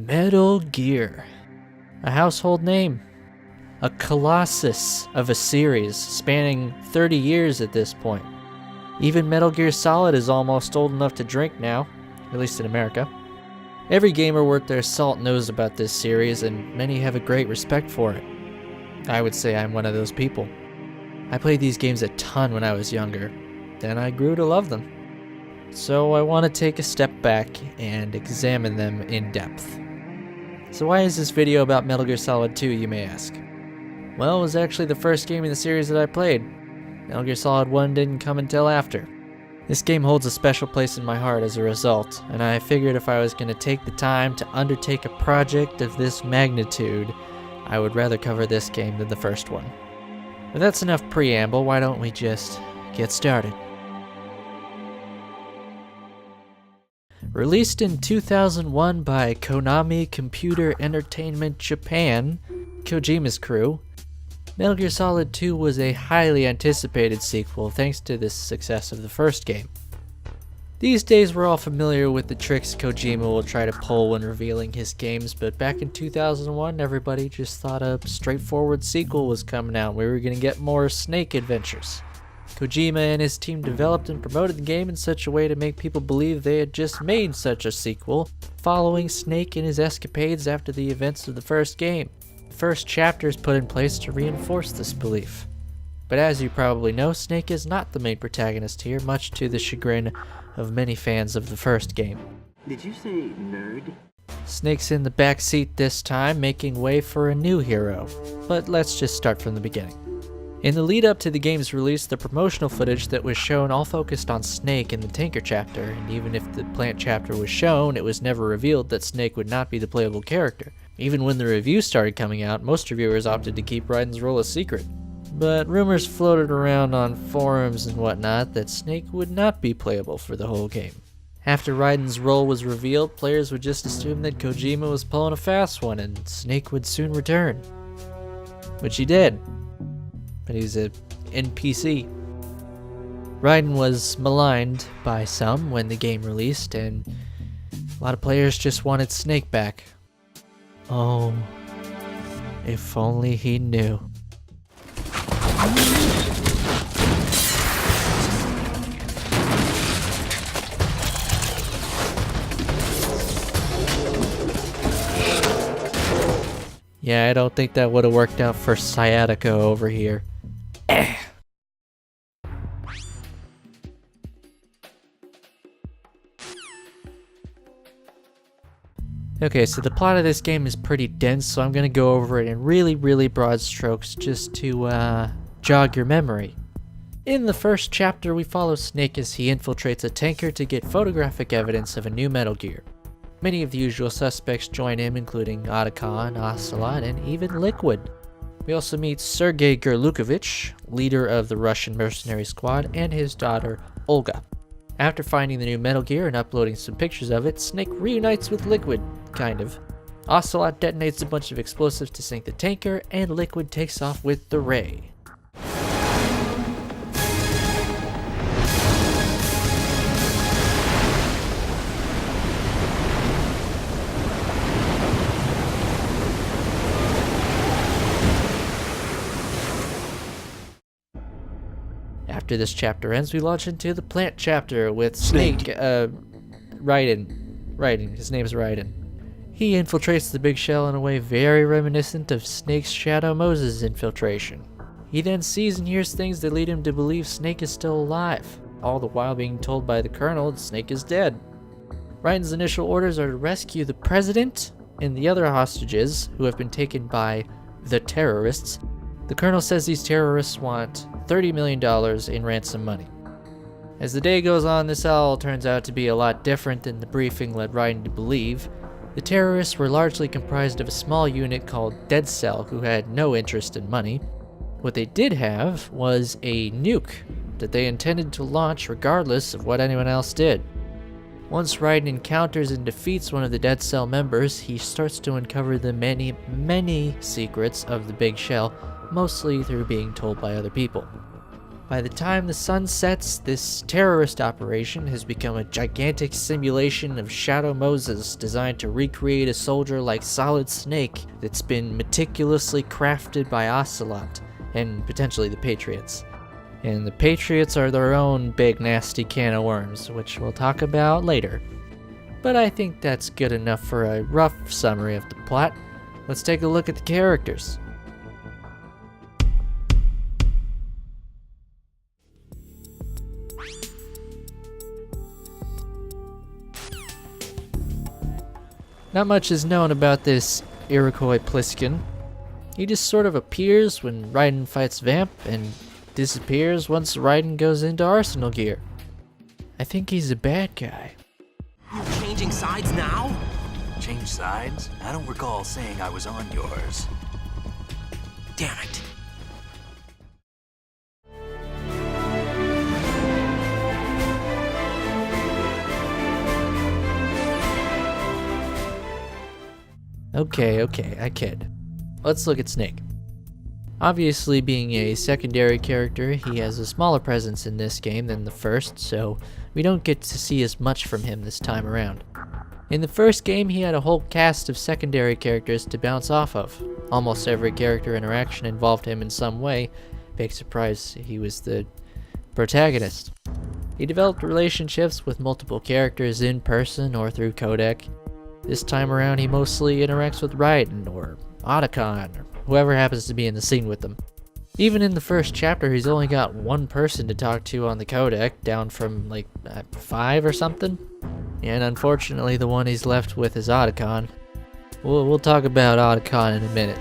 Metal Gear. A household name. A colossus of a series spanning 30 years at this point. Even Metal Gear Solid is almost old enough to drink now, at least in America. Every gamer worth their salt knows about this series, and many have a great respect for it. I would say I'm one of those people. I played these games a ton when I was younger, then I grew to love them. So I want to take a step back and examine them in depth. So why is this video about Metal Gear Solid 2, you may ask? Well, it was actually the first game in the series that I played. Metal Gear Solid 1 didn't come until after. This game holds a special place in my heart as a result, and I figured if I was going to take the time to undertake a project of this magnitude, I would rather cover this game than the first one. But that's enough preamble, why don't we just get started? Released in 2001 by Konami Computer Entertainment Japan, Kojima's crew, Metal Gear Solid 2 was a highly anticipated sequel thanks to the success of the first game. These days we're all familiar with the tricks Kojima will try to pull when revealing his games, but back in 2001 everybody just thought a straightforward sequel was coming out. We were going to get more Snake adventures. Kojima and his team developed and promoted the game in such a way to make people believe they had just made such a sequel, following Snake in his escapades after the events of the first game. The first chapter is put in place to reinforce this belief. But as you probably know, Snake is not the main protagonist here, much to the chagrin of many fans of the first game. Did you say nerd? Snake's in the back seat this time, making way for a new hero. But let's just start from the beginning. In the lead up to the game's release, the promotional footage that was shown all focused on Snake in the Tinker chapter, and even if the Plant chapter was shown, it was never revealed that Snake would not be the playable character. Even when the reviews started coming out, most reviewers opted to keep Raiden's role a secret. But rumors floated around on forums and whatnot that Snake would not be playable for the whole game. After Raiden's role was revealed, players would just assume that Kojima was pulling a fast one and Snake would soon return. Which he did. But he's an NPC. Raiden was maligned by some when the game released, and a lot of players just wanted Snake back. Oh, if only he knew. Yeah, I don't think that would have worked out for Sciatica over here. Okay, so the plot of this game is pretty dense, so I'm going to go over it in really broad strokes just to jog your memory. In the first chapter, we follow Snake as he infiltrates a tanker to get photographic evidence of a new Metal Gear. Many of the usual suspects join him, including Otacon, Ocelot, and even Liquid. We also meet Sergei Gerlukovich, leader of the Russian mercenary squad, and his daughter, Olga. After finding the new Metal Gear and uploading some pictures of it, Snake reunites with Liquid, kind of. Ocelot detonates a bunch of explosives to sink the tanker, and Liquid takes off with the Ray. After this chapter ends, we launch into the Plant chapter with Snake, Raiden. His name's Raiden. He infiltrates the Big Shell in a way very reminiscent of Snake's Shadow Moses infiltration. He then sees and hears things that lead him to believe Snake is still alive, all the while being told by the Colonel that Snake is dead. Raiden's initial orders are to rescue the President and the other hostages who have been taken by the terrorists. The Colonel says these terrorists want $30 million in ransom money. As the day goes on, this all turns out to be a lot different than the briefing led Raiden to believe. The terrorists were largely comprised of a small unit called Dead Cell who had no interest in money. What they did have was a nuke that they intended to launch regardless of what anyone else did. Once Raiden encounters and defeats one of the Dead Cell members, he starts to uncover the many secrets of the Big Shell, mostly through being told by other people. By the time the sun sets, this terrorist operation has become a gigantic simulation of Shadow Moses designed to recreate a soldier like Solid Snake that's been meticulously crafted by Ocelot and potentially the Patriots. And the Patriots are their own big nasty can of worms, which we'll talk about later. But I think that's good enough for a rough summary of the plot. Let's take a look at the characters. Not much is known about this Iroquois Pliskin. He just sort of appears when Raiden fights Vamp and disappears once Raiden goes into Arsenal gear. I think he's a bad guy. You changing sides now? Change sides? I don't recall saying I was on yours. Damn it. Okay, I kid. Let's look at Snake. Obviously, being a secondary character, he has a smaller presence in this game than the first, so we don't get to see as much from him this time around. In the first game, he had a whole cast of secondary characters to bounce off of. Almost every character interaction involved him in some way. Big surprise, he was the protagonist. He developed relationships with multiple characters in person or through codec. This time around, he mostly interacts with Raiden or Otacon or whoever happens to be in the scene with them. Even in the first chapter, he's only got one person to talk to on the codec, down from like 5 or something. And unfortunately, the one he's left with is Otacon. We'll talk about Otacon in a minute.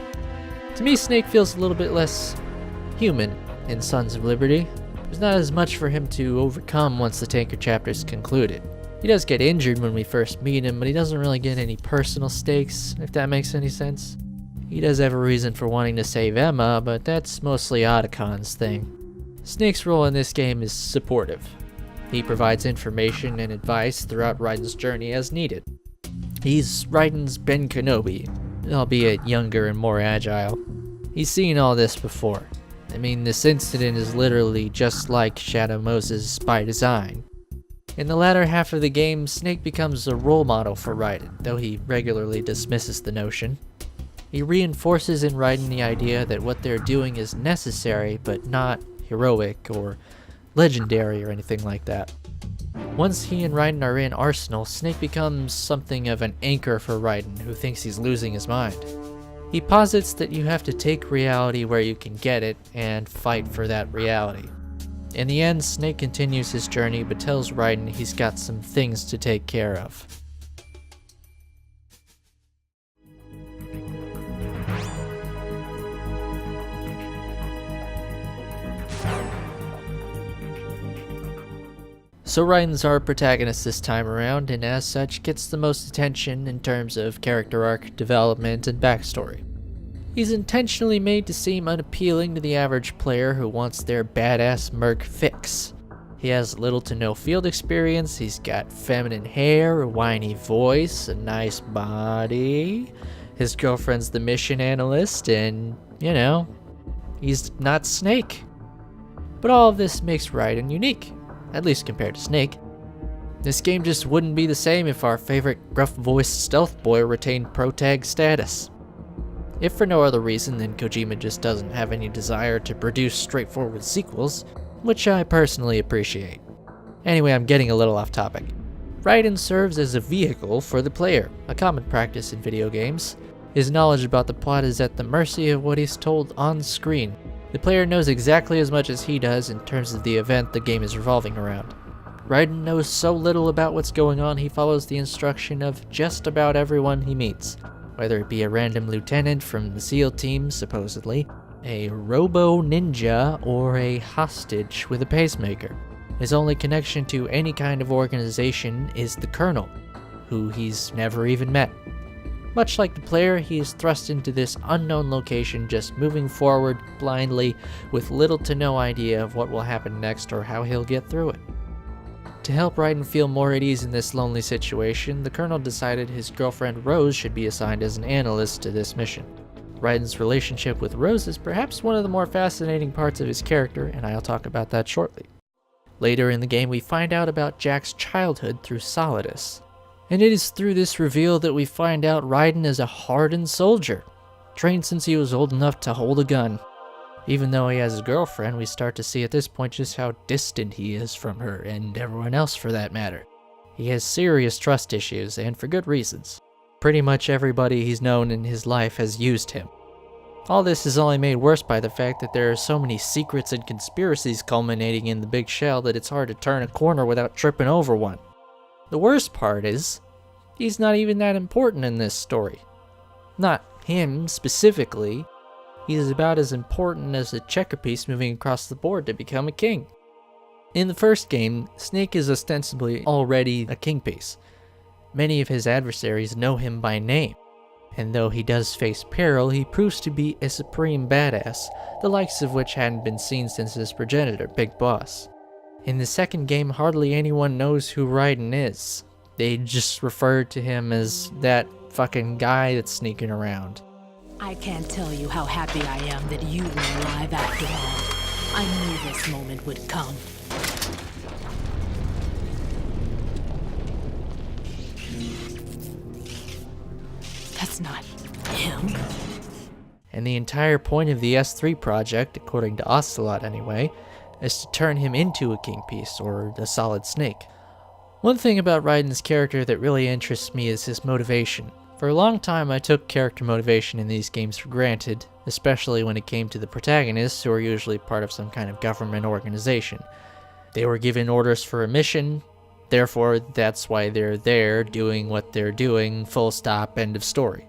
To me, Snake feels a little bit less human in Sons of Liberty. There's not as much for him to overcome once the Tanker chapter's concluded. He does get injured when we first meet him, but he doesn't really get any personal stakes, if that makes any sense. He does have a reason for wanting to save Emma, but that's mostly Otacon's thing. Snake's role in this game is supportive. He provides information and advice throughout Raiden's journey as needed. He's Raiden's Ben Kenobi, albeit younger and more agile. He's seen all this before. I mean, this incident is literally just like Shadow Moses by design. In the latter half of the game, Snake becomes a role model for Raiden, though he regularly dismisses the notion. He reinforces in Raiden the idea that what they're doing is necessary, but not heroic or legendary or anything like that. Once he and Raiden are in Arsenal, Snake becomes something of an anchor for Raiden, who thinks he's losing his mind. He posits that you have to take reality where you can get it, and fight for that reality. In the end, Snake continues his journey, but tells Raiden he's got some things to take care of. So Raiden's our protagonist this time around, and as such gets the most attention in terms of character arc, development, and backstory. He's intentionally made to seem unappealing to the average player who wants their badass merc fix. He has little to no field experience, he's got feminine hair, a whiny voice, a nice body. His girlfriend's the mission analyst, and, he's not Snake. But all of this makes Raiden unique, at least compared to Snake. This game just wouldn't be the same if our favorite gruff-voiced stealth boy retained protag status. If for no other reason than Kojima just doesn't have any desire to produce straightforward sequels, which I personally appreciate. Anyway, I'm getting a little off topic. Raiden serves as a vehicle for the player, a common practice in video games. His knowledge about the plot is at the mercy of what he's told on screen. The player knows exactly as much as he does in terms of the event the game is revolving around. Raiden knows so little about what's going on, he follows the instruction of just about everyone he meets. Whether it be a random lieutenant from the SEAL team, supposedly, a robo-ninja, or a hostage with a pacemaker. His only connection to any kind of organization is the Colonel, who he's never even met. Much like the player, he is thrust into this unknown location, just moving forward blindly with little to no idea of what will happen next or how he'll get through it. To help Raiden feel more at ease in this lonely situation, the Colonel decided his girlfriend Rose should be assigned as an analyst to this mission. Raiden's relationship with Rose is perhaps one of the more fascinating parts of his character, and I'll talk about that shortly. Later in the game, we find out about Jack's childhood through Solidus. And it is through this reveal that we find out Raiden is a hardened soldier, trained since he was old enough to hold a gun. Even though he has a girlfriend, we start to see at this point just how distant he is from her, and everyone else for that matter. He has serious trust issues, and for good reasons. Pretty much everybody he's known in his life has used him. All this is only made worse by the fact that there are so many secrets and conspiracies culminating in the big shell that it's hard to turn a corner without tripping over one. The worst part is, he's not even that important in this story. Not him specifically. He's about as important as a checker piece moving across the board to become a king. In the first game, Snake is ostensibly already a king piece. Many of his adversaries know him by name, and though he does face peril, he proves to be a supreme badass, the likes of which hadn't been seen since his progenitor, Big Boss. In the second game, hardly anyone knows who Raiden is. They just refer to him as that fucking guy that's sneaking around. I can't tell you how happy I am that you were alive after all. I knew this moment would come. That's not him. And the entire point of the S3 project, according to Ocelot anyway, is to turn him into a king piece, or a solid snake. One thing about Raiden's character that really interests me is his motivation. For a long time I took character motivation in these games for granted, especially when it came to the protagonists, who are usually part of some kind of government organization. They were given orders for a mission, therefore that's why they're there doing what they're doing, full stop, end of story.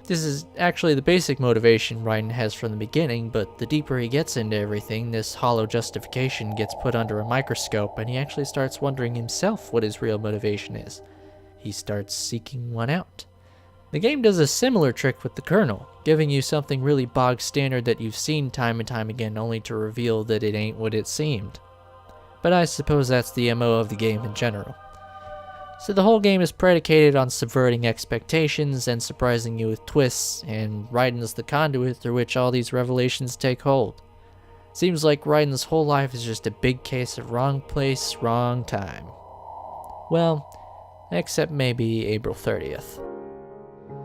This is actually the basic motivation Raiden has from the beginning, but the deeper he gets into everything, this hollow justification gets put under a microscope and he actually starts wondering himself what his real motivation is. He starts seeking one out. The game does a similar trick with the Colonel, giving you something really bog standard that you've seen time and time again only to reveal that it ain't what it seemed. But I suppose that's the MO of the game in general. So the whole game is predicated on subverting expectations and surprising you with twists, and Raiden's the conduit through which all these revelations take hold. Seems like Raiden's whole life is just a big case of wrong place, wrong time. Well, except maybe April 30th.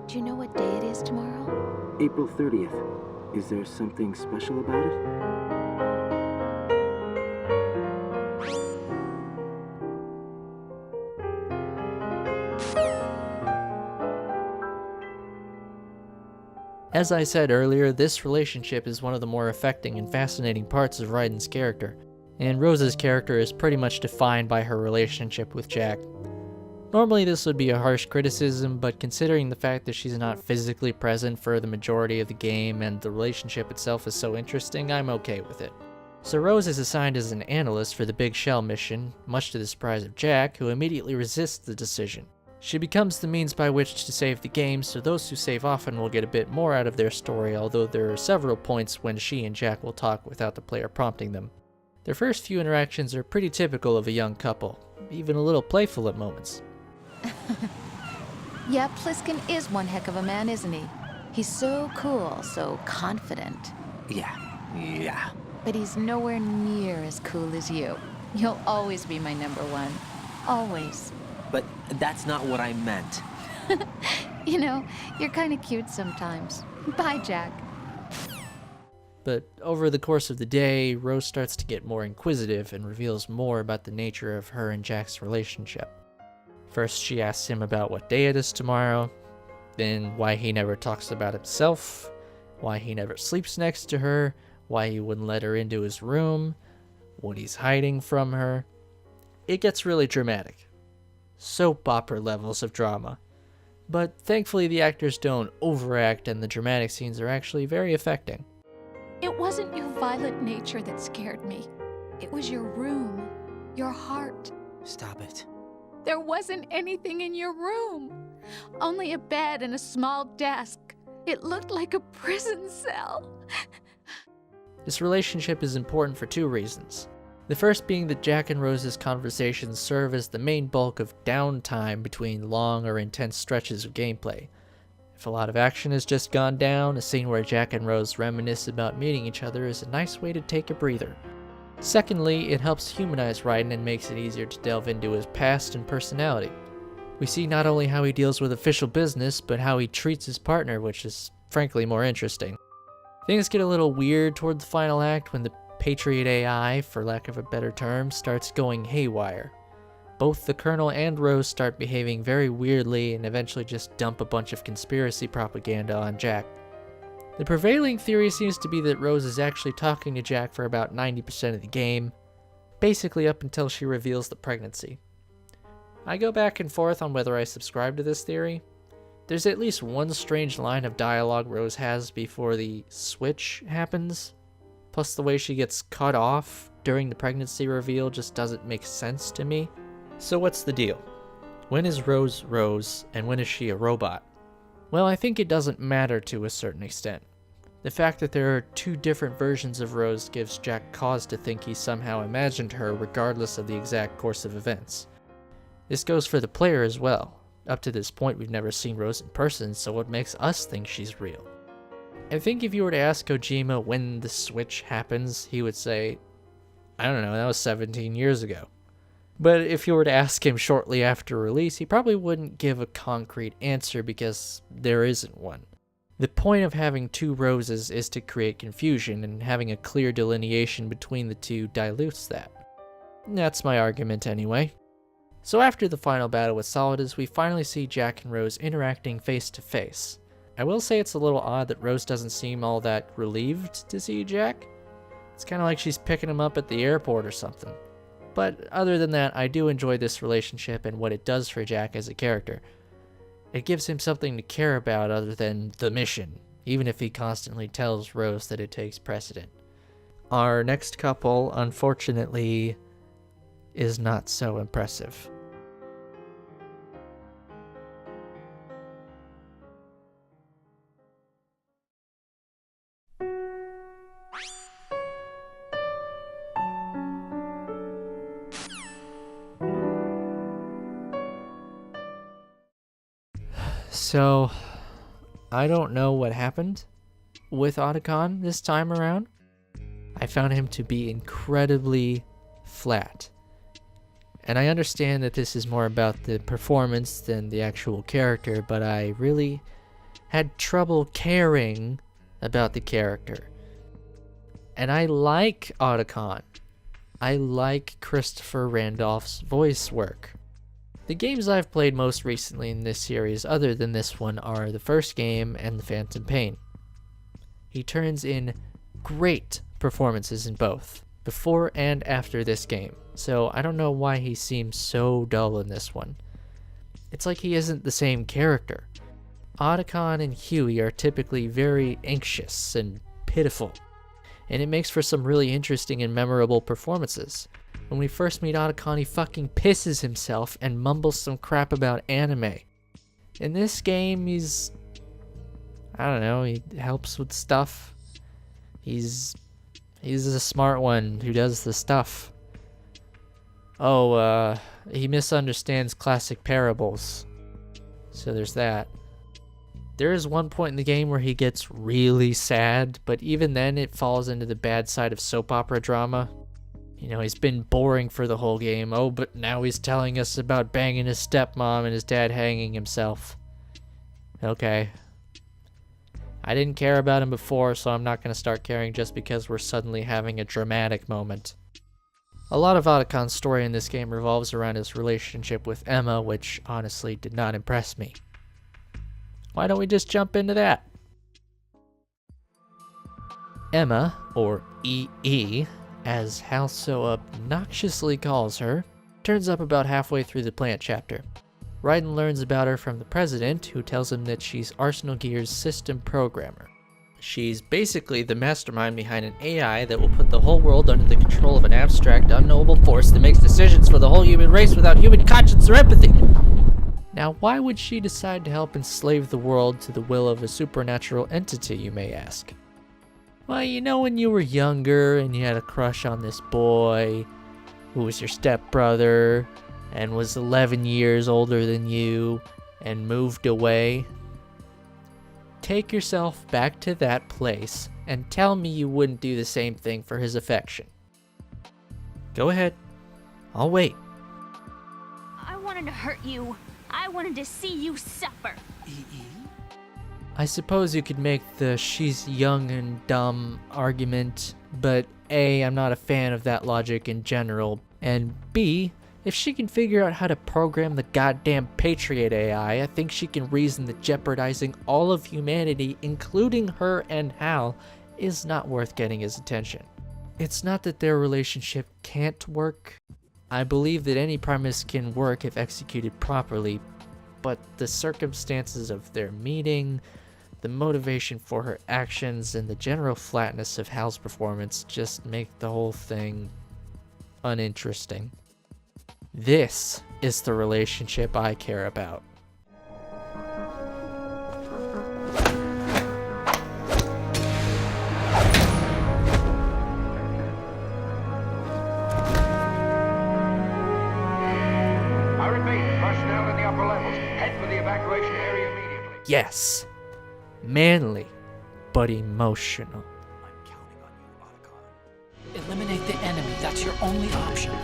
Do you know what day it is tomorrow? April 30th. Is there something special about it? As I said earlier, this relationship is one of the more affecting and fascinating parts of Raiden's character, and Rose's character is pretty much defined by her relationship with Jack. Normally this would be a harsh criticism, but considering the fact that she's not physically present for the majority of the game and the relationship itself is so interesting, I'm okay with it. So Rose is assigned as an analyst for the Big Shell mission, much to the surprise of Jack, who immediately resists the decision. She becomes the means by which to save the game, so those who save often will get a bit more out of their story, although there are several points when she and Jack will talk without the player prompting them. Their first few interactions are pretty typical of a young couple, even a little playful at moments. Yeah, Pliskin is one heck of a man, isn't he? He's so cool, so confident. Yeah. But he's nowhere near as cool as you. You'll always be my number one. Always. But that's not what I meant. You know, you're kind of cute sometimes. Bye, Jack. But over the course of the day, Rose starts to get more inquisitive and reveals more about the nature of her and Jack's relationship. First, she asks him about what day it is tomorrow, then why he never talks about himself, why he never sleeps next to her, why he wouldn't let her into his room, what he's hiding from her. It gets really dramatic. Soap opera levels of drama. But thankfully the actors don't overact and the dramatic scenes are actually very affecting. It wasn't your violent nature that scared me. It was your room, your heart. Stop it. There wasn't anything in your room. Only a bed and a small desk. It looked like a prison cell. This relationship is important for two reasons. The first being that Jack and Rose's conversations serve as the main bulk of downtime between long or intense stretches of gameplay. If a lot of action has just gone down, a scene where Jack and Rose reminisce about meeting each other is a nice way to take a breather. Secondly, it helps humanize Raiden and makes it easier to delve into his past and personality. We see not only how he deals with official business, but how he treats his partner, which is frankly more interesting. Things get a little weird toward the final act when the Patriot AI, for lack of a better term, starts going haywire. Both the Colonel and Rose start behaving very weirdly and eventually just dump a bunch of conspiracy propaganda on Jack. The prevailing theory seems to be that Rose is actually talking to Jack for about 90% of the game, basically up until she reveals the pregnancy. I go back and forth on whether I subscribe to this theory. There's at least one strange line of dialogue Rose has before the switch happens, plus the way she gets cut off during the pregnancy reveal just doesn't make sense to me. So what's the deal? When is Rose Rose, and when is she a robot? Well, I think it doesn't matter to a certain extent. The fact that there are two different versions of Rose gives Jack cause to think he somehow imagined her regardless of the exact course of events. This goes for the player as well. Up to this point, we've never seen Rose in person, so what makes us think she's real? I think if you were to ask Kojima when the switch happens, he would say, I don't know, that was 17 years ago. But if you were to ask him shortly after release, he probably wouldn't give a concrete answer because there isn't one. The point of having two Roses is to create confusion, and having a clear delineation between the two dilutes that. That's my argument anyway. So after the final battle with Solidus, we finally see Jack and Rose interacting face to face. I will say it's a little odd that Rose doesn't seem all that relieved to see Jack. It's kind of like she's picking him up at the airport or something. But other than that, I do enjoy this relationship and what it does for Jack as a character. It gives him something to care about other than the mission, even if he constantly tells Rose that it takes precedent. Our next couple, unfortunately, is not so impressive. So, I don't know what happened with Otacon this time around. I found him to be incredibly flat. And I understand that this is more about the performance than the actual character, but I really had trouble caring about the character. And I like Otacon. I like Christopher Randolph's voice work. The games I've played most recently in this series, other than this one, are the first game and The Phantom Pain. He turns in great performances in both, before and after this game, so I don't know why he seems so dull in this one. It's like he isn't the same character. Otacon and Huey are typically very anxious and pitiful, and it makes for some really interesting and memorable performances. When we first meet Otacon, he fucking pisses himself and mumbles some crap about anime. In this game, he's... I don't know, he helps with stuff. He's a smart one who does the stuff. Oh, he misunderstands classic parables. So there's that. There is one point in the game where he gets really sad, but even then it falls into the bad side of soap opera drama. You know, he's been boring for the whole game. Oh, but now he's telling us about banging his stepmom and his dad hanging himself. Okay. I didn't care about him before, so I'm not going to start caring just because we're suddenly having a dramatic moment. A lot of Otacon's story in this game revolves around his relationship with Emma, which honestly did not impress me. Why don't we just jump into that? Emma, or EE, as Hal so obnoxiously calls her, turns up about halfway through the plant chapter. Raiden learns about her from the president, who tells him that she's Arsenal Gear's system programmer. She's basically the mastermind behind an AI that will put the whole world under the control of an abstract, unknowable force that makes decisions for the whole human race without human conscience or empathy. Now, why would she decide to help enslave the world to the will of a supernatural entity, you may ask? Well, you know when you were younger and you had a crush on this boy who was your stepbrother and was 11 years older than you and moved away? take yourself back to that place and tell me you wouldn't do the same thing for his affection. Go ahead. I'll wait. I wanted to hurt you. I wanted to see you suffer. I suppose you could make the she's young and dumb argument, but A, I'm not a fan of that logic in general, and B, if she can figure out how to program the goddamn Patriot AI, I think she can reason that jeopardizing all of humanity, including her and Hal, is not worth getting his attention. It's not that their relationship can't work. I believe that any premise can work if executed properly, but the circumstances of their meeting, the motivation for her actions, and the general flatness of Hal's performance just make the whole thing uninteresting. This is the relationship I care about. I repeat, personnel in the upper levels, head for the evacuation area immediately. Yes, manly, but emotional. I'm counting on you, Otacon. Eliminate the enemy. That's your only option.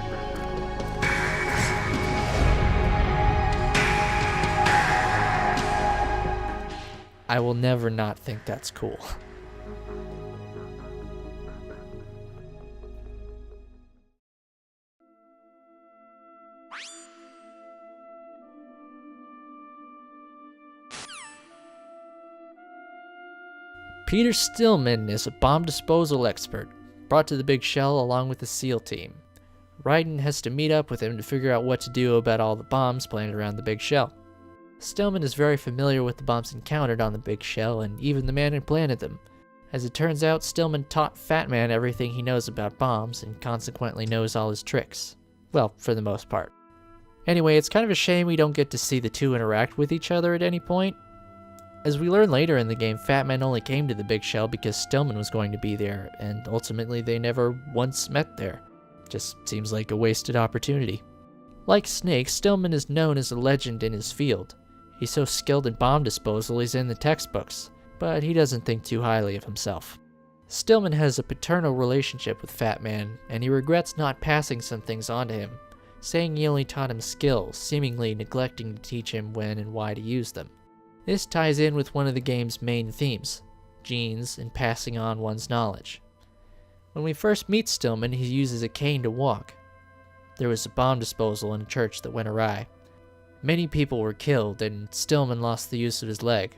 I will never not think that's cool. Peter Stillman is a bomb disposal expert, brought to the Big Shell along with the SEAL team. Raiden has to meet up with him to figure out what to do about all the bombs planted around the Big Shell. Stillman is very familiar with the bombs encountered on the Big Shell and even the man who planted them. As it turns out, Stillman taught Fat Man everything he knows about bombs and consequently knows all his tricks. Well, for the most part. Anyway, it's kind of a shame we don't get to see the two interact with each other at any point. As we learn later in the game, Fat Man only came to the Big Shell because Stillman was going to be there, and ultimately they never once met there. Just seems like a wasted opportunity. Like Snake, Stillman is known as a legend in his field. He's so skilled in bomb disposal he's in the textbooks, but he doesn't think too highly of himself. Stillman has a paternal relationship with Fat Man, and he regrets not passing some things on to him, saying he only taught him skills, seemingly neglecting to teach him when and why to use them. This ties in with one of the game's main themes, genes and passing on one's knowledge. When we first meet Stillman, he uses a cane to walk. There was a bomb disposal in a church that went awry. Many people were killed, and Stillman lost the use of his leg.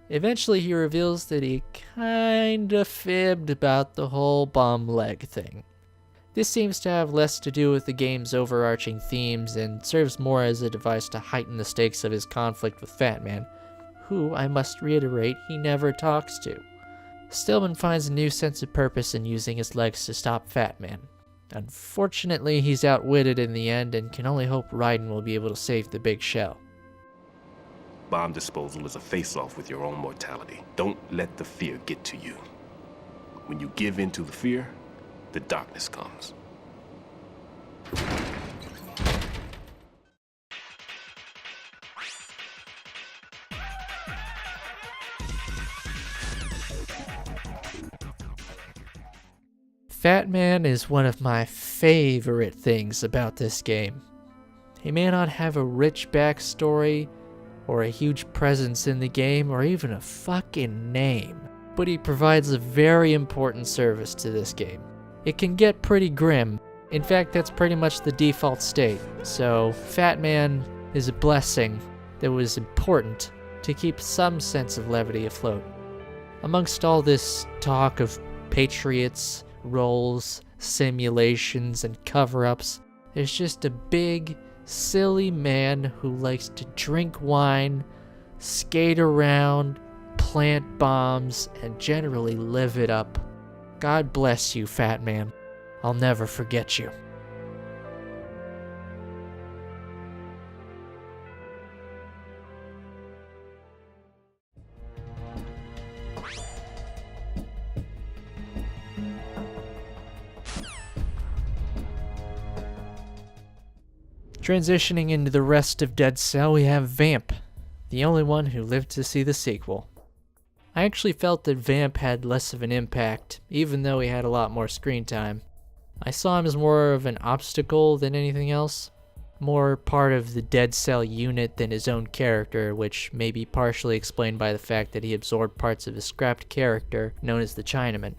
Eventually, he reveals that he kinda fibbed about the whole bomb leg thing. This seems to have less to do with the game's overarching themes and serves more as a device to heighten the stakes of his conflict with Fat Man, who, I must reiterate, he never talks to. Stillman finds a new sense of purpose in using his legs to stop Fat Man. Unfortunately, he's outwitted in the end and can only hope Raiden will be able to save the Big Shell. Bomb disposal is a face-off with your own mortality. Don't let the fear get to you. When you give in to the fear, the darkness comes. Fat Man is one of my favorite things about this game. He may not have a rich backstory, or a huge presence in the game, or even a fucking name, but he provides a very important service to this game. It can get pretty grim. In fact, that's pretty much the default state, so Fat Man is a blessing that was important to keep some sense of levity afloat. Amongst all this talk of patriots, roles, simulations, and cover-ups, there's just a big, silly man who likes to drink wine, skate around, plant bombs, and generally live it up. God bless you, Fat Man. I'll never forget you. Transitioning into the rest of Dead Cell, we have Vamp, the only one who lived to see the sequel. I actually felt that Vamp had less of an impact, even though he had a lot more screen time. I saw him as more of an obstacle than anything else, more part of the Dead Cell unit than his own character, which may be partially explained by the fact that he absorbed parts of his scrapped character known as the Chinaman.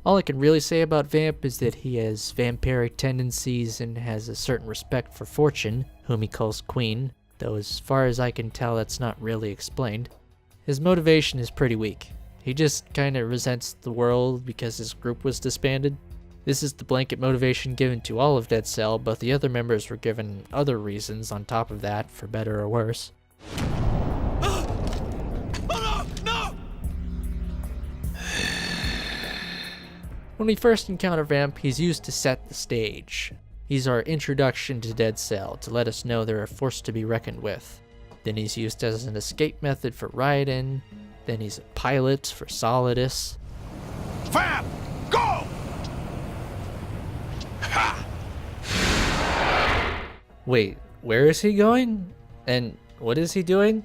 All I can really say about Vamp is that he has vampiric tendencies and has a certain respect for Fortune, whom he calls Queen, though as far as I can tell that's not really explained. His motivation is pretty weak. He just kinda resents the world because his group was disbanded. This is the blanket motivation given to all of Dead Cell, but the other members were given other reasons on top of that, for better or worse. When we first encounter Vamp, he's used to set the stage. He's our introduction to Dead Cell, to let us know they're a force to be reckoned with. Then he's used as an escape method for Raiden. Then he's a pilot for Solidus. Vamp, go! Ha! Wait, where is he going? And what is he doing?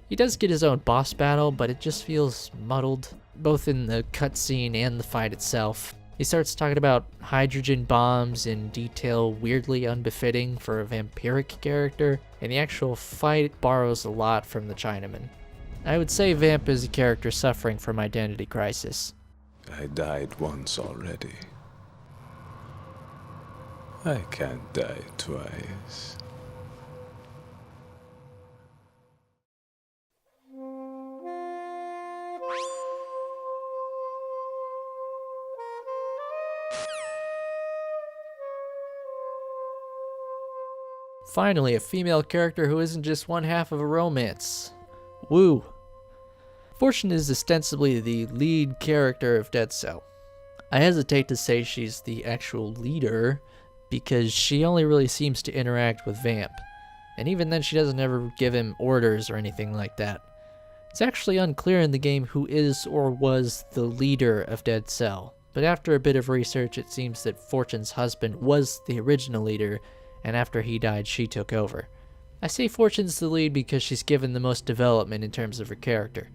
He does get his own boss battle, but it just feels muddled, both in the cutscene and the fight itself. He starts talking about hydrogen bombs in detail weirdly unbefitting for a vampiric character, and the actual fight borrows a lot from the Chinaman. I would say Vamp is a character suffering from identity crisis. I died once already. I can't die twice. Finally, a female character who isn't just one half of a romance. Woo! Fortune is ostensibly the lead character of Dead Cell. I hesitate to say she's the actual leader, because she only really seems to interact with Vamp, and even then she doesn't ever give him orders or anything like that. It's actually unclear in the game who is or was the leader of Dead Cell, but after a bit of research it seems that Fortune's husband was the original leader, and after he died she took over. I say Fortune's the lead because she's given the most development in terms of her character.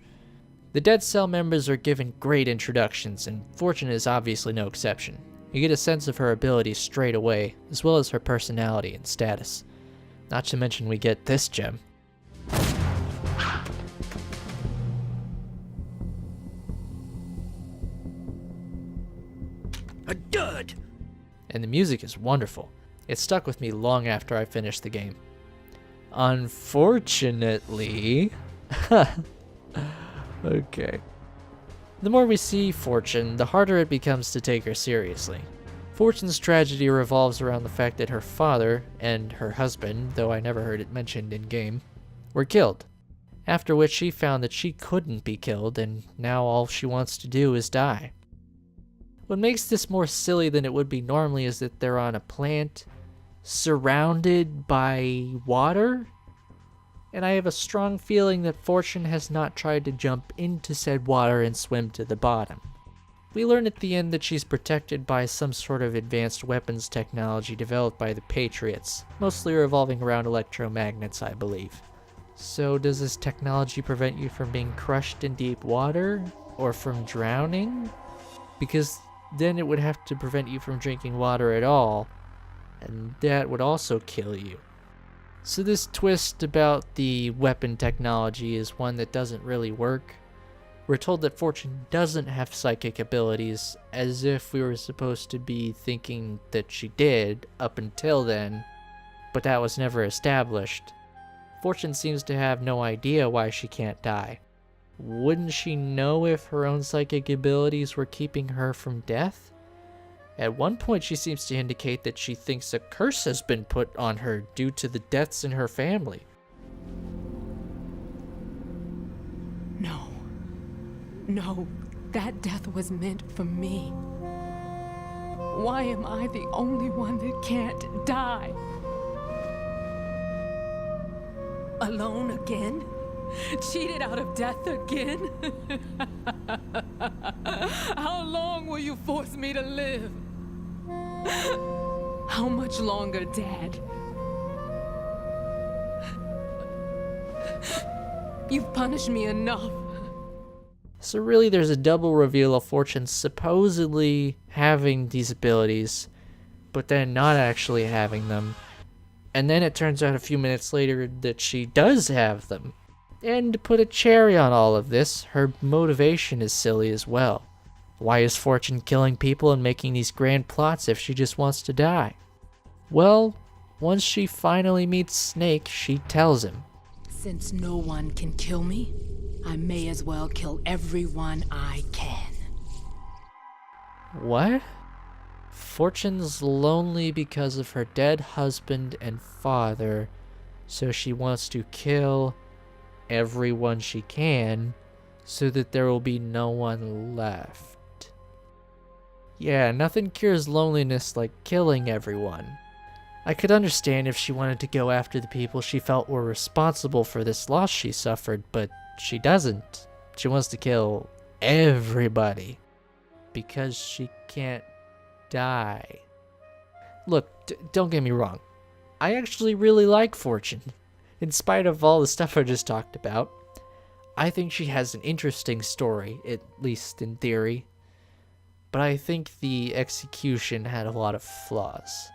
The Dead Cell members are given great introductions, and Fortune is obviously no exception. You get a sense of her abilities straight away, as well as her personality and status. Not to mention we get this gem. A dud! And the music is wonderful. It stuck with me long after I finished the game. Unfortunately... Okay. The more we see Fortune, the harder it becomes to take her seriously. Fortune's tragedy revolves around the fact that her father and her husband, though I never heard it mentioned in-game, were killed. After which she found that she couldn't be killed, and now all she wants to do is die. What makes this more silly than it would be normally is that they're on a plant, surrounded by water? And I have a strong feeling that Fortune has not tried to jump into said water and swim to the bottom. We learn at the end that she's protected by some sort of advanced weapons technology developed by the Patriots, mostly revolving around electromagnets, I believe. So does this technology prevent you from being crushed in deep water? Or from drowning? Because then it would have to prevent you from drinking water at all, and that would also kill you. So this twist about the weapon technology is one that doesn't really work. We're told that Fortune doesn't have psychic abilities, as if we were supposed to be thinking that she did up until then, but that was never established. Fortune seems to have no idea why she can't die. Wouldn't she know if her own psychic abilities were keeping her from death? At one point she seems to indicate that she thinks a curse has been put on her due to the deaths in her family. No, that death was meant for me. Why am I the only one that can't die? Alone again? Cheated out of death again? How long will you force me to live? How much longer, Dad? You've punished me enough. So really there's a double reveal of Fortune supposedly having these abilities, but then not actually having them. And then it turns out a few minutes later that she does have them. And to put a cherry on all of this, her motivation is silly as well. Why is Fortune killing people and making these grand plots if she just wants to die? Well, once she finally meets Snake, she tells him. Since no one can kill me, I may as well kill everyone I can. What? Fortune's lonely because of her dead husband and father, so she wants to kill everyone she can so that there will be no one left. Yeah, nothing cures loneliness like killing everyone. I could understand if she wanted to go after the people she felt were responsible for this loss she suffered, but she doesn't. She wants to kill everybody because she can't die. Look, don't get me wrong. I actually really like Fortune. In spite of all the stuff I just talked about, I think she has an interesting story, at least in theory. But I think the execution had a lot of flaws.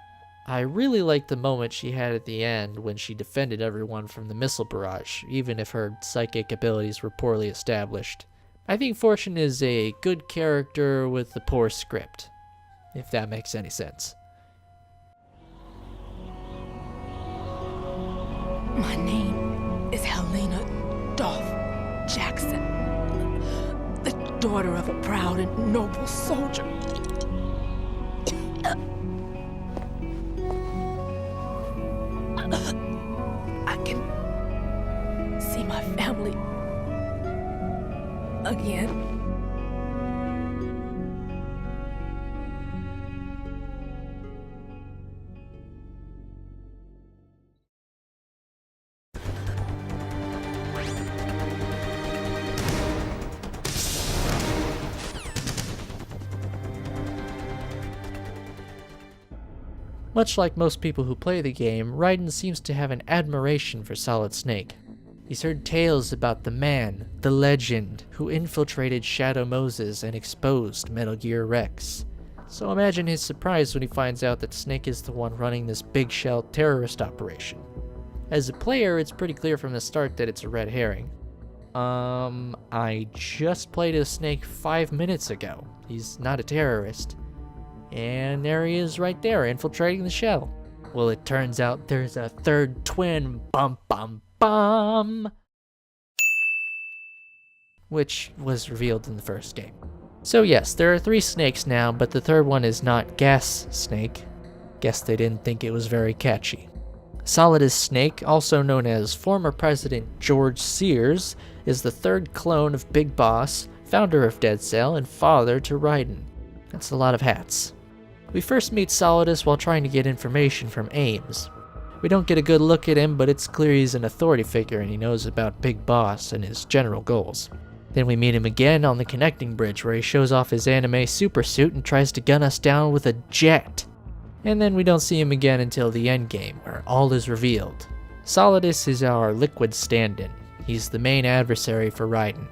I really liked the moment she had at the end when she defended everyone from the missile barrage, even if her psychic abilities were poorly established. I think Fortune is a good character with a poor script, if that makes any sense. My name is Helena Dolph Jackson, the daughter of a proud and noble soldier. I can see my family again. Much like most people who play the game, Raiden seems to have an admiration for Solid Snake. He's heard tales about the man, the legend, who infiltrated Shadow Moses and exposed Metal Gear Rex. So imagine his surprise when he finds out that Snake is the one running this big shell terrorist operation. As a player, it's pretty clear from the start that it's a red herring. I just played as Snake 5 minutes ago. He's not a terrorist. And there he is right there, infiltrating the shell. Well, it turns out there's a third twin, bum bum bum, which was revealed in the first game. So yes, there are 3 snakes now, but the third one is not Gas Snake. Guess they didn't think it was very catchy. Solidus Snake, also known as former President George Sears, is the third clone of Big Boss, founder of Dead Cell, and father to Raiden. That's a lot of hats. We first meet Solidus while trying to get information from Ames. We don't get a good look at him, but it's clear he's an authority figure and he knows about Big Boss and his general goals. Then we meet him again on the connecting bridge where he shows off his anime super suit and tries to gun us down with a jet. And then we don't see him again until the endgame, where all is revealed. Solidus is our liquid stand-in. He's the main adversary for Raiden.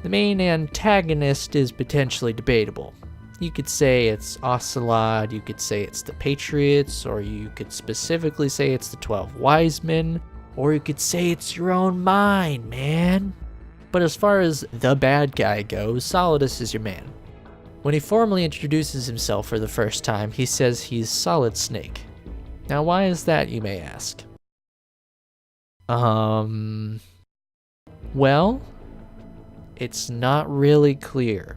The main antagonist is potentially debatable. You could say it's Ocelot, you could say it's the Patriots, or you could specifically say it's the 12 Wise Men, or you could say it's your own mind, man. But as far as the bad guy goes, Solidus is your man. When he formally introduces himself for the first time, he says he's Solid Snake. Now why is that, you may ask? Well, it's not really clear.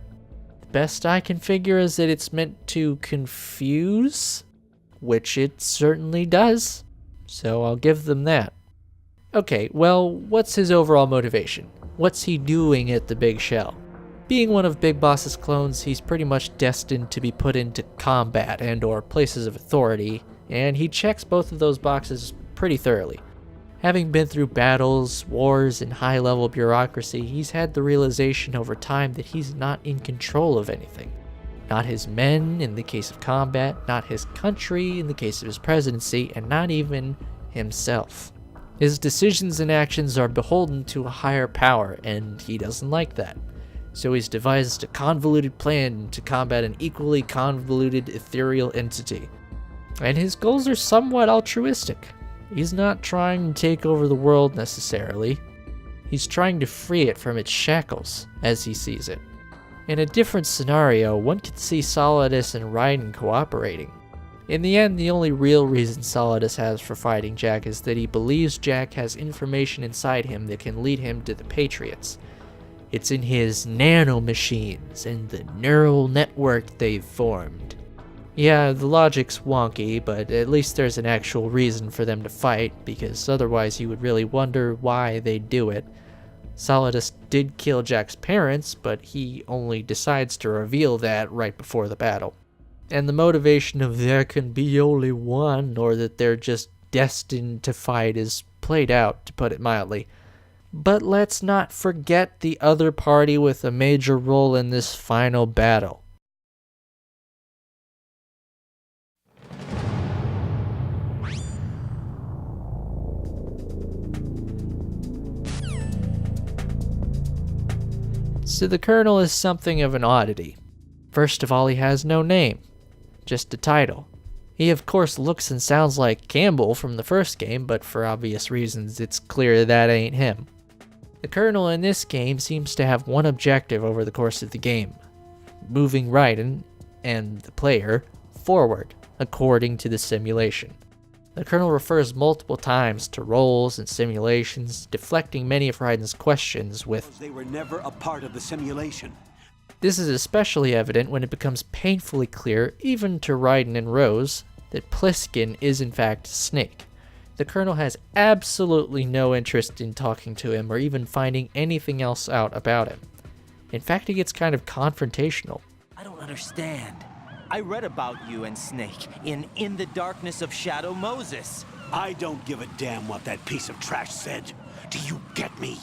Best I can figure is that it's meant to confuse, which it certainly does, so I'll give them that. Okay, well, what's his overall motivation? What's he doing at the Big Shell? Being one of Big Boss's clones, he's pretty much destined to be put into combat and or places of authority, and he checks both of those boxes pretty thoroughly. Having been through battles, wars, and high-level bureaucracy, he's had the realization over time that he's not in control of anything. Not his men in the case of combat, not his country in the case of his presidency, and not even himself. His decisions and actions are beholden to a higher power, and he doesn't like that. So he's devised a convoluted plan to combat an equally convoluted ethereal entity. And his goals are somewhat altruistic. He's not trying to take over the world necessarily. He's trying to free it from its shackles, as he sees it. In a different scenario, one could see Solidus and Raiden cooperating. In the end, the only real reason Solidus has for fighting Jack is that he believes Jack has information inside him that can lead him to the Patriots. It's in his nanomachines and the neural network they've formed. Yeah, the logic's wonky, but at least there's an actual reason for them to fight, because otherwise you would really wonder why they do it. Solidus did kill Jack's parents, but he only decides to reveal that right before the battle. And the motivation of there can be only one, or that they're just destined to fight, is played out, to put it mildly. But let's not forget the other party with a major role in this final battle. So the Colonel is something of an oddity. First of all, he has no name, just a title. He of course looks and sounds like Campbell from the first game, but for obvious reasons it's clear that ain't him. The Colonel in this game seems to have one objective over the course of the game: moving Raiden, and the player, forward, according to the simulation. The Colonel refers multiple times to roles and simulations, deflecting many of Raiden's questions with, "They were never a part of the simulation." This is especially evident when it becomes painfully clear, even to Raiden and Rose, that Pliskin is in fact Snake. The Colonel has absolutely no interest in talking to him or even finding anything else out about him. In fact, he gets kind of confrontational. "I don't understand. I read about you and Snake in the Darkness of Shadow Moses." "I don't give a damn what that piece of trash said. Do you get me?"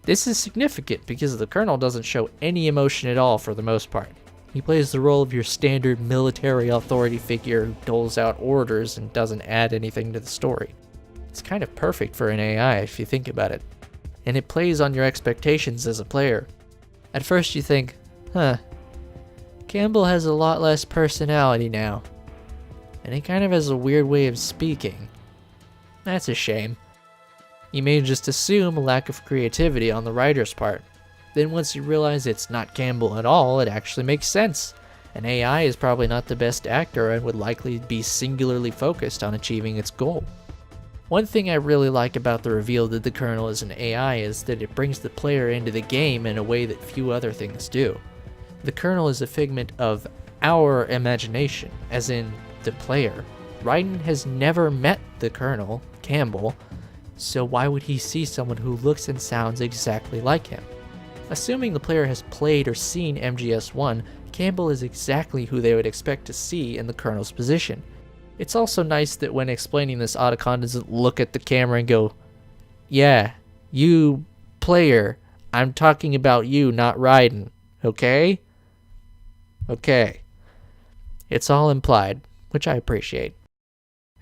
This is significant because the Colonel doesn't show any emotion at all for the most part. He plays the role of your standard military authority figure who doles out orders and doesn't add anything to the story. It's kind of perfect for an AI if you think about it. And it plays on your expectations as a player. At first you think, Campbell has a lot less personality now. And he kind of has a weird way of speaking. That's a shame. You may just assume a lack of creativity on the writer's part. Then once you realize it's not Campbell at all, it actually makes sense. An AI is probably not the best actor and would likely be singularly focused on achieving its goal. One thing I really like about the reveal that the Colonel is an AI is that it brings the player into the game in a way that few other things do. The Colonel is a figment of our imagination, as in the player. Raiden has never met the Colonel, Campbell, so why would he see someone who looks and sounds exactly like him? Assuming the player has played or seen MGS1, Campbell is exactly who they would expect to see in the Colonel's position. It's also nice that when explaining this, Otacon doesn't look at the camera and go, "Yeah, you, player, I'm talking about you, not Raiden, okay?" Okay. It's all implied, which I appreciate.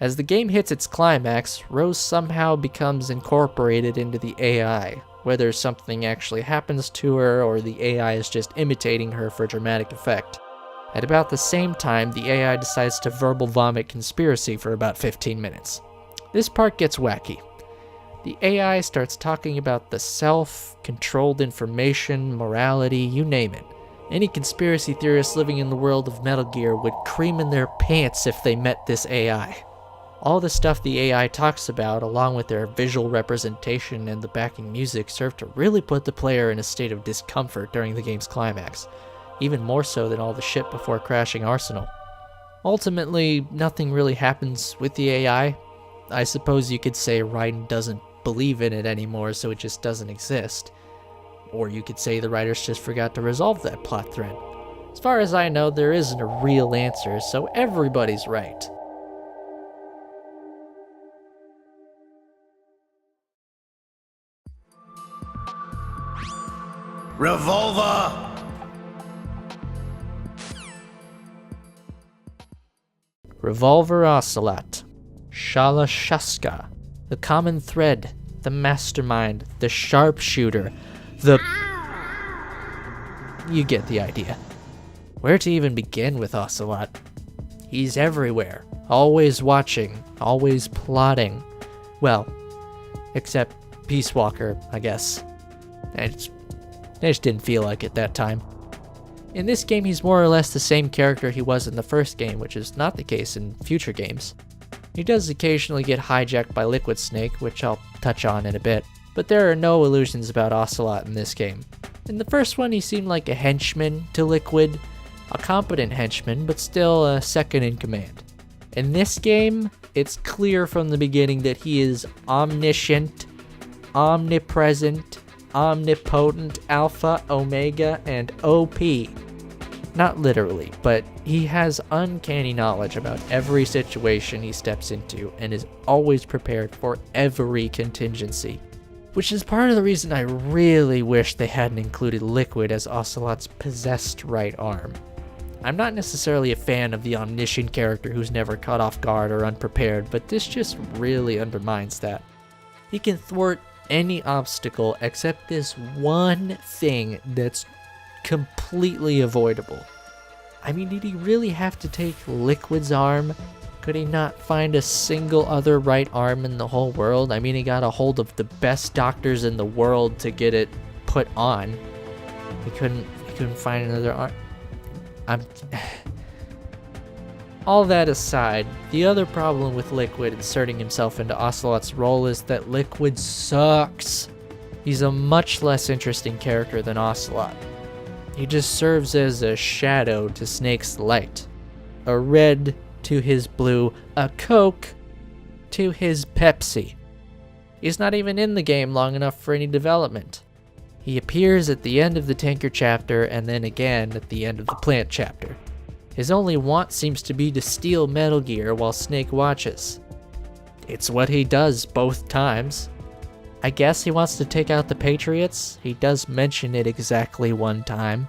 As the game hits its climax, Rose somehow becomes incorporated into the AI, whether something actually happens to her or the AI is just imitating her for dramatic effect. At about the same time, the AI decides to verbal vomit conspiracy for about 15 minutes. This part gets wacky. The AI starts talking about the self, controlled information, morality, you name it. Any conspiracy theorists living in the world of Metal Gear would cream in their pants if they met this AI. All the stuff the AI talks about, along with their visual representation and the backing music, serve to really put the player in a state of discomfort during the game's climax, even more so than all the shit before crashing Arsenal. Ultimately, nothing really happens with the AI. I suppose you could say Raiden doesn't believe in it anymore, so it just doesn't exist. Or you could say the writers just forgot to resolve that plot thread. As far as I know, there isn't a real answer, so everybody's right. Revolver! Revolver Ocelot, Shala Shaska, the common thread, the mastermind, the sharpshooter, the... you get the idea. Where to even begin with Ocelot? He's everywhere, always watching, always plotting. Well, except Peace Walker, I guess. I just didn't feel like it that time. In this game, he's more or less the same character he was in the first game, which is not the case in future games. He does occasionally get hijacked by Liquid Snake, which I'll touch on in a bit, but there are no illusions about Ocelot in this game. In the first one, he seemed like a henchman to Liquid, a competent henchman, but still a second in command. In this game, it's clear from the beginning that he is omniscient, omnipresent, omnipotent, alpha, omega, and OP. Not literally, but he has uncanny knowledge about every situation he steps into and is always prepared for every contingency. Which is part of the reason I really wish they hadn't included Liquid as Ocelot's possessed right arm. I'm not necessarily a fan of the omniscient character who's never caught off guard or unprepared, but this just really undermines that. He can thwart any obstacle except this one thing that's completely avoidable. I mean, did he really have to take Liquid's arm? Could he not find a single other right arm in the whole world? I mean, he got a hold of the best doctors in the world to get it put on. He couldn't find another arm. All that aside, the other problem with Liquid inserting himself into Ocelot's role is that Liquid sucks. He's a much less interesting character than Ocelot. He just serves as a shadow to Snake's light, a red to his blue, a Coke to his Pepsi. He's not even in the game long enough for any development. He appears at the end of the Tanker chapter and then again at the end of the Plant chapter. His only want seems to be to steal Metal Gear while Snake watches. It's what he does both times. I guess he wants to take out the Patriots. He does mention it exactly one time.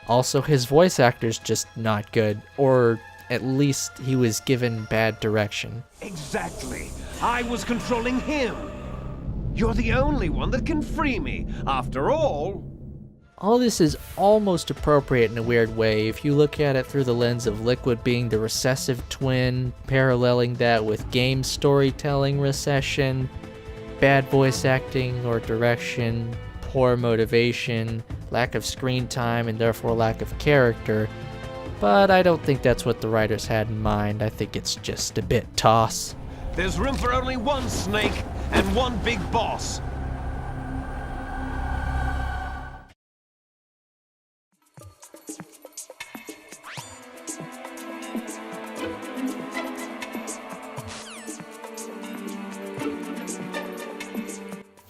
Also, his voice actor's just not good, or at least he was given bad direction. Exactly. I was controlling him. You're the only one that can free me. After all this is almost appropriate in a weird way if you look at it through the lens of Liquid being the recessive twin, paralleling that with game storytelling recession, bad voice acting or direction, poor motivation, lack of screen time, and therefore lack of character. But I don't think that's what the writers had in mind. I think it's just a bit toss. there's room for only one Snake and one big boss.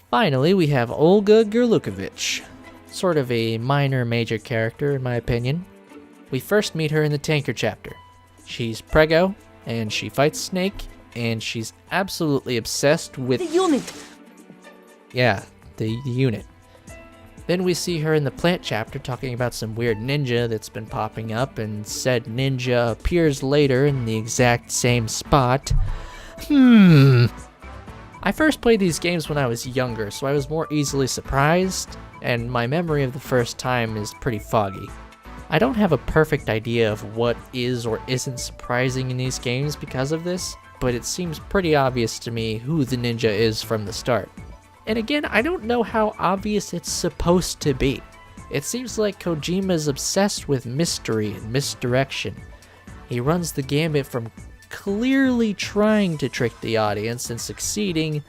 Finally, we have Olga Gurlukovich, sort of a minor major character in my opinion. We first meet her in the Tanker chapter. She's preggo, and she fights Snake, and she's absolutely obsessed with the unit. Yeah, the unit. Then we see her in the Plant chapter talking about some weird ninja that's been popping up, and said ninja appears later in the exact same spot. I first played these games when I was younger, so I was more easily surprised, and my memory of the first time is pretty foggy. I don't have a perfect idea of what is or isn't surprising in these games because of this, but it seems pretty obvious to me who the ninja is from the start. And again, I don't know how obvious it's supposed to be. It seems like Kojima's obsessed with mystery and misdirection. He runs the gambit from clearly trying to trick the audience and succeeding,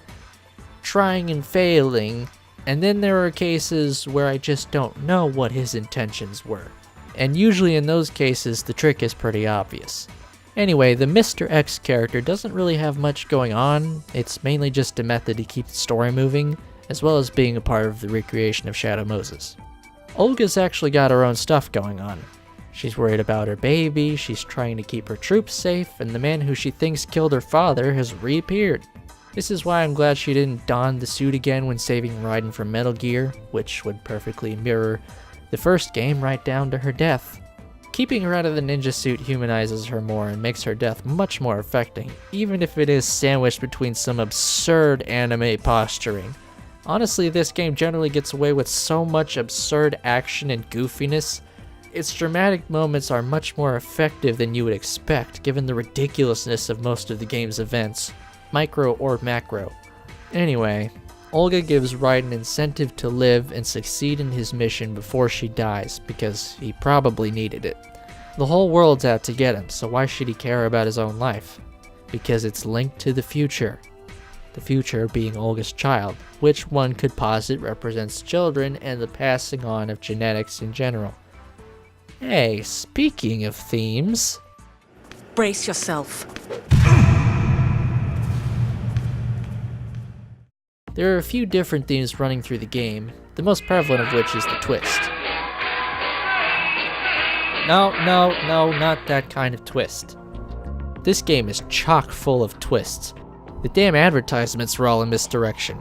trying and failing, and then there are cases where I just don't know what his intentions were. And usually in those cases, the trick is pretty obvious. Anyway, the Mr. X character doesn't really have much going on. It's mainly just a method to keep the story moving, as well as being a part of the recreation of Shadow Moses. Olga's actually got her own stuff going on. She's worried about her baby, she's trying to keep her troops safe, and the man who she thinks killed her father has reappeared. This is why I'm glad she didn't don the suit again when saving Raiden from Metal Gear, which would perfectly mirror the first game right down to her death. Keeping her out of the ninja suit humanizes her more and makes her death much more affecting, even if it is sandwiched between some absurd anime posturing. Honestly, this game generally gets away with so much absurd action and goofiness. Its dramatic moments are much more effective than you would expect, given the ridiculousness of most of the game's events, micro or macro. Anyway, Olga gives Raiden incentive to live and succeed in his mission before she dies, because he probably needed it. The whole world's out to get him, so why should he care about his own life? Because it's linked to the future. The future being Olga's child, which one could posit represents children and the passing on of genetics in general. Hey, speaking of themes... Brace yourself. There are a few different themes running through the game, the most prevalent of which is the twist. No, not that kind of twist. This game is chock full of twists. The damn advertisements were all a misdirection.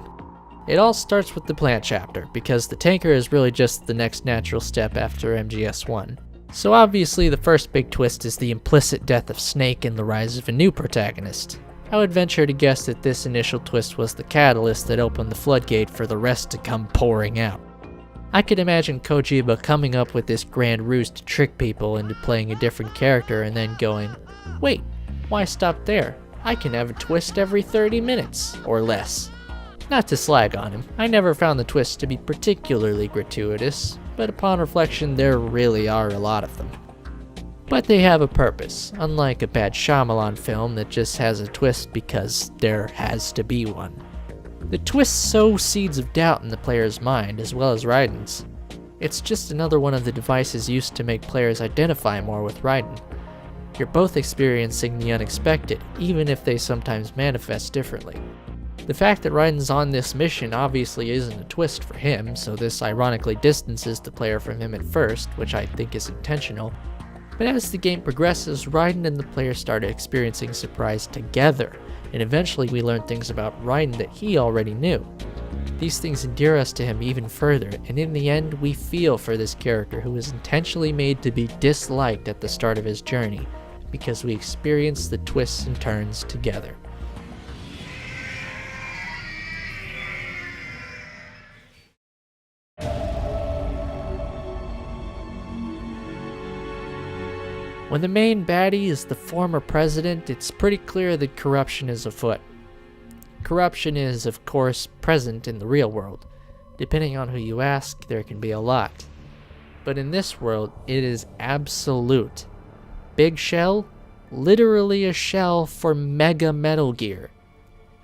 It all starts with the plant chapter, because the tanker is really just the next natural step after MGS1. So obviously the first big twist is the implicit death of Snake and the rise of a new protagonist. I would venture to guess that this initial twist was the catalyst that opened the floodgate for the rest to come pouring out. I could imagine Kojima coming up with this grand ruse to trick people into playing a different character and then going, wait, why stop there? I can have a twist every 30 minutes, or less. Not to slag on him, I never found the twists to be particularly gratuitous, but upon reflection there really are a lot of them. But they have a purpose, unlike a bad Shyamalan film that just has a twist because there has to be one. The twists sow seeds of doubt in the player's mind, as well as Raiden's. It's just another one of the devices used to make players identify more with Raiden. You're both experiencing the unexpected, even if they sometimes manifest differently. The fact that Raiden's on this mission obviously isn't a twist for him, so this ironically distances the player from him at first, which I think is intentional. But as the game progresses, Raiden and the player start experiencing surprise together, and eventually we learn things about Raiden that he already knew. These things endear us to him even further, and in the end we feel for this character who was intentionally made to be disliked at the start of his journey, because we experience the twists and turns together. When the main baddie is the former president, it's pretty clear that corruption is afoot. Corruption is, of course, present in the real world. Depending on who you ask, there can be a lot. But in this world, it is absolute. Big Shell? Literally a shell for Mega Metal Gear.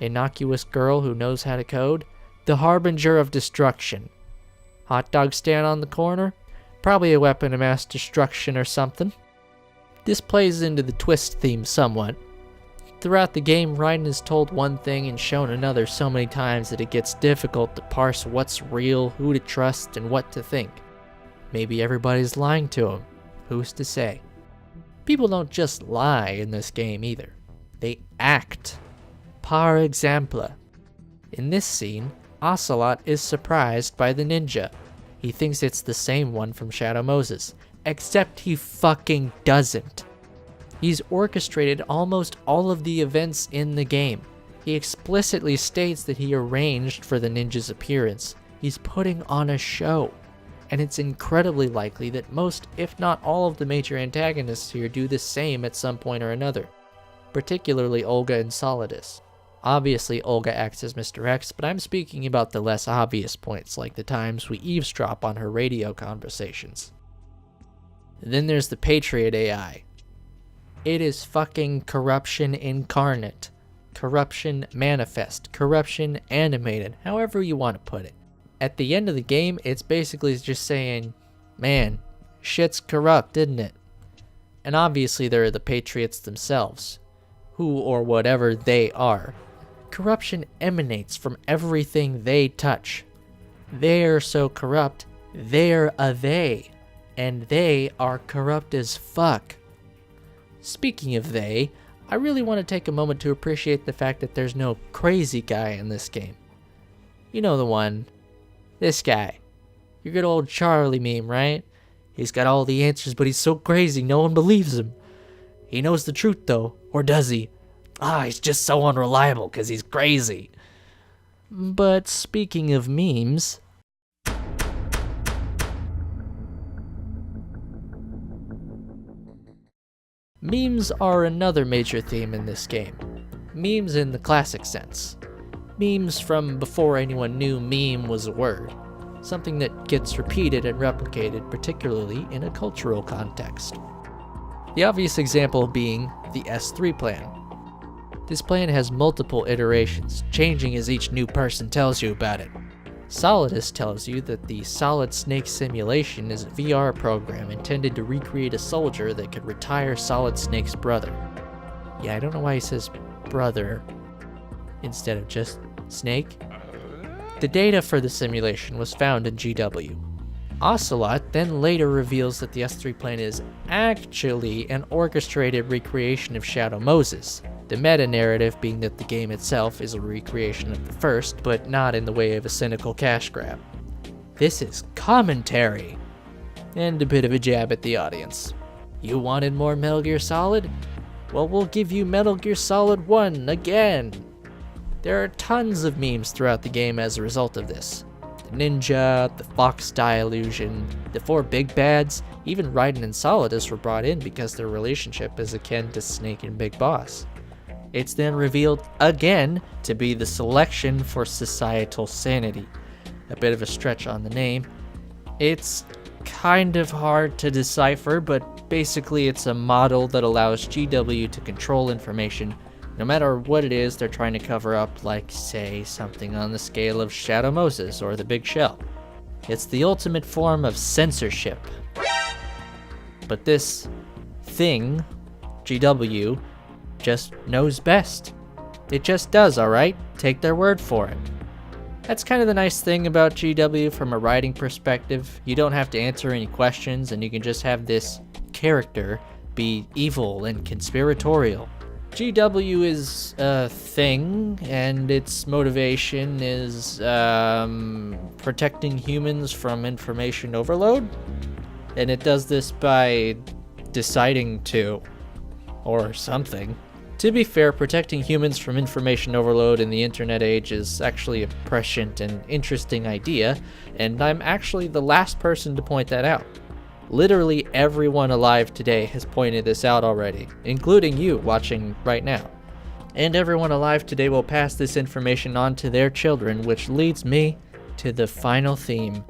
Innocuous girl who knows how to code? The harbinger of destruction. Hot dog stand on the corner? Probably a weapon of mass destruction or something. This plays into the twist theme somewhat. Throughout the game, Raiden is told one thing and shown another so many times that it gets difficult to parse what's real, who to trust, and what to think. Maybe everybody's lying to him. Who's to say? People don't just lie in this game either. They act. Par exemple. In this scene, Ocelot is surprised by the ninja. He thinks it's the same one from Shadow Moses. Except he fucking doesn't. He's orchestrated almost all of the events in the game. He explicitly states that he arranged for the ninja's appearance. He's putting on a show. And it's incredibly likely that most, if not all, of the major antagonists here do the same at some point or another. Particularly Olga and Solidus. Obviously Olga acts as Mr. X, but I'm speaking about the less obvious points, like the times we eavesdrop on her radio conversations. And then there's the Patriot AI. It is fucking corruption incarnate. Corruption manifest. Corruption animated. However you want to put it. At the end of the game, it's basically just saying, man, shit's corrupt, isn't it? And obviously there are the Patriots themselves. Who or whatever they are. Corruption emanates from everything they touch. They are so corrupt, they're a they. And they are corrupt as fuck. Speaking of they, I really want to take a moment to appreciate the fact that there's no crazy guy in this game. You know the one. This guy. Your good old Charlie meme, right? He's got all the answers, but he's so crazy no one believes him. He knows the truth though, or does he? He's just so unreliable because he's crazy. But speaking of memes, memes are another major theme in this game. Memes in the classic sense. Memes from before anyone knew meme was a word. Something that gets repeated and replicated, particularly in a cultural context. The obvious example being the S3 plan. This plan has multiple iterations, changing as each new person tells you about it. Solidus tells you that the Solid Snake simulation is a VR program intended to recreate a soldier that could retire Solid Snake's brother. Yeah, I don't know why he says brother instead of just Snake. The data for the simulation was found in GW. Ocelot then later reveals that the S3 plan is actually an orchestrated recreation of Shadow Moses, the meta-narrative being that the game itself is a recreation of the first, but not in the way of a cynical cash grab. This is commentary, and a bit of a jab at the audience. You wanted more Metal Gear Solid? Well, we'll give you Metal Gear Solid 1 again! There are tons of memes throughout the game as a result of this. The ninja, the fox die illusion, the 4 big bads, even Raiden and Solidus were brought in because their relationship is akin to Snake and Big Boss. It's then revealed again to be the selection for societal sanity. A bit of a stretch on the name. It's kind of hard to decipher, but basically it's a model that allows GW to control information no matter what it is they're trying to cover up, like, say, something on the scale of Shadow Moses or the Big Shell. It's the ultimate form of censorship. But this thing, GW, just knows best. It just does, alright? Take their word for it. That's kind of the nice thing about GW from a writing perspective. You don't have to answer any questions, and you can just have this character be evil and conspiratorial. GW is a thing, and its motivation is protecting humans from information overload. And it does this by deciding to, or something. To be fair, protecting humans from information overload in the internet age is actually a prescient and interesting idea, and I'm actually the last person to point that out. Literally everyone alive today has pointed this out already, including you watching right now. And everyone alive today will pass this information on to their children, which leads me to the final theme.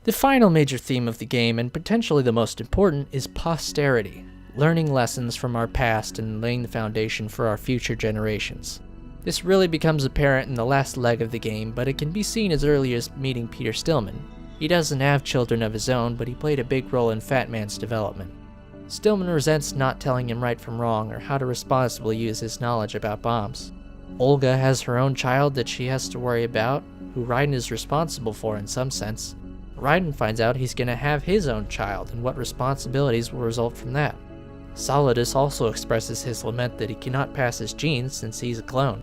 The final major theme of the game, and potentially the most important, is posterity, learning lessons from our past and laying the foundation for our future generations. This really becomes apparent in the last leg of the game, but it can be seen as early as meeting Peter Stillman. He doesn't have children of his own, but he played a big role in Fat Man's development. Stillman resents not telling him right from wrong or how to responsibly use his knowledge about bombs. Olga has her own child that she has to worry about, who Raiden is responsible for in some sense. Raiden finds out he's going to have his own child and what responsibilities will result from that. Solidus also expresses his lament that he cannot pass his genes since he's a clone.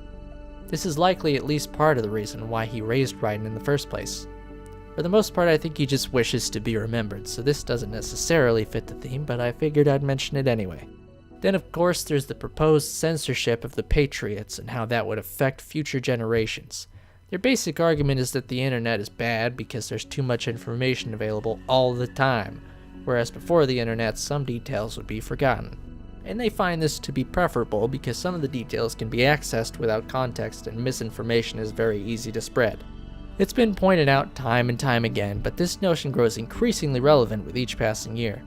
This is likely at least part of the reason why he raised Raiden in the first place. For the most part, I think he just wishes to be remembered, so this doesn't necessarily fit the theme, but I figured I'd mention it anyway. Then of course there's the proposed censorship of the Patriots and how that would affect future generations. Their basic argument is that the internet is bad because there's too much information available all the time, whereas before the internet some details would be forgotten. And they find this to be preferable because some of the details can be accessed without context and misinformation is very easy to spread. It's been pointed out time and time again, but this notion grows increasingly relevant with each passing year.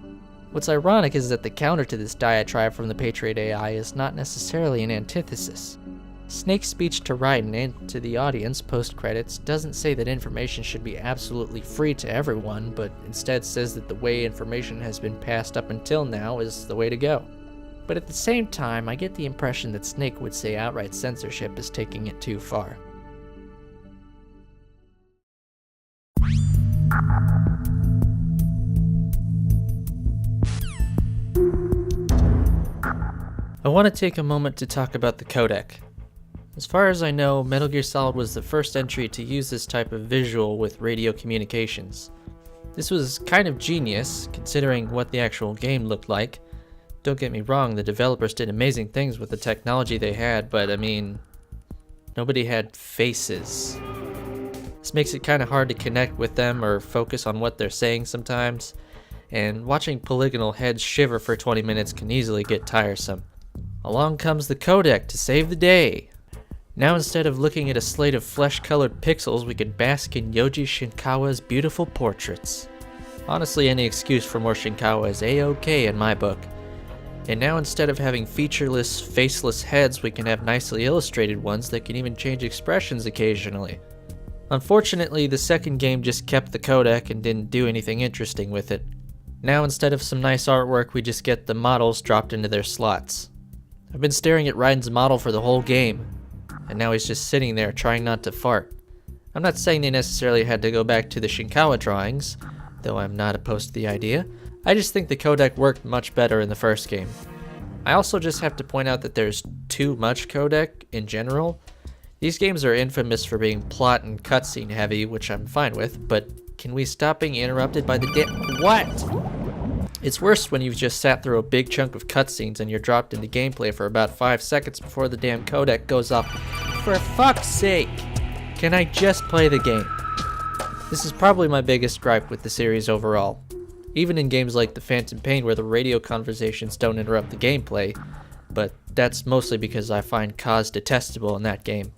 What's ironic is that the counter to this diatribe from the Patriot AI is not necessarily an antithesis. Snake's speech to Raiden and to the audience post-credits doesn't say that information should be absolutely free to everyone, but instead says that the way information has been passed up until now is the way to go. But at the same time, I get the impression that Snake would say outright censorship is taking it too far. I want to take a moment to talk about the codec. As far as I know, Metal Gear Solid was the first entry to use this type of visual with radio communications. This was kind of genius, considering what the actual game looked like, Don't get me wrong, the developers did amazing things with the technology they had, but I mean, nobody had faces. This makes it kind of hard to connect with them or focus on what they're saying sometimes, and watching polygonal heads shiver for 20 minutes can easily get tiresome. Along comes the codec to save the day. Now instead of looking at a slate of flesh-colored pixels, we can bask in Yoji Shinkawa's beautiful portraits. Honestly, any excuse for more Shinkawa is a-okay in my book. And now instead of having featureless, faceless heads, we can have nicely illustrated ones that can even change expressions occasionally. Unfortunately, the second game just kept the codec and didn't do anything interesting with it. Now instead of some nice artwork, we just get the models dropped into their slots. I've been staring at Raiden's model for the whole game, and now he's just sitting there trying not to fart. I'm not saying they necessarily had to go back to the Shinkawa drawings, though I'm not opposed to the idea. I just think the codec worked much better in the first game. I also just have to point out that there's too much codec in general. These games are infamous for being plot and cutscene heavy, which I'm fine with, but can we stop being interrupted by the what? It's worse when you've just sat through a big chunk of cutscenes and you're dropped into gameplay for about 5 seconds before the damn codec goes off. For fuck's sake! Can I just play the game? This is probably my biggest gripe with the series overall. Even in games like The Phantom Pain where the radio conversations don't interrupt the gameplay, but that's mostly because I find Kaz detestable in that game.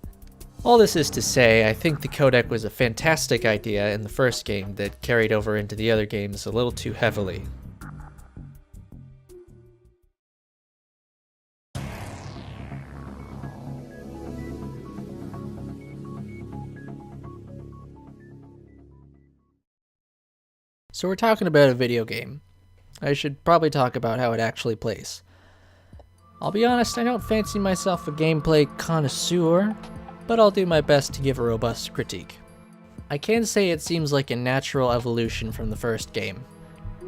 All this is to say, I think the codec was a fantastic idea in the first game that carried over into the other games a little too heavily. So we're talking about a video game. I should probably talk about how it actually plays. I'll be honest, I don't fancy myself a gameplay connoisseur, but I'll do my best to give a robust critique. I can say it seems like a natural evolution from the first game.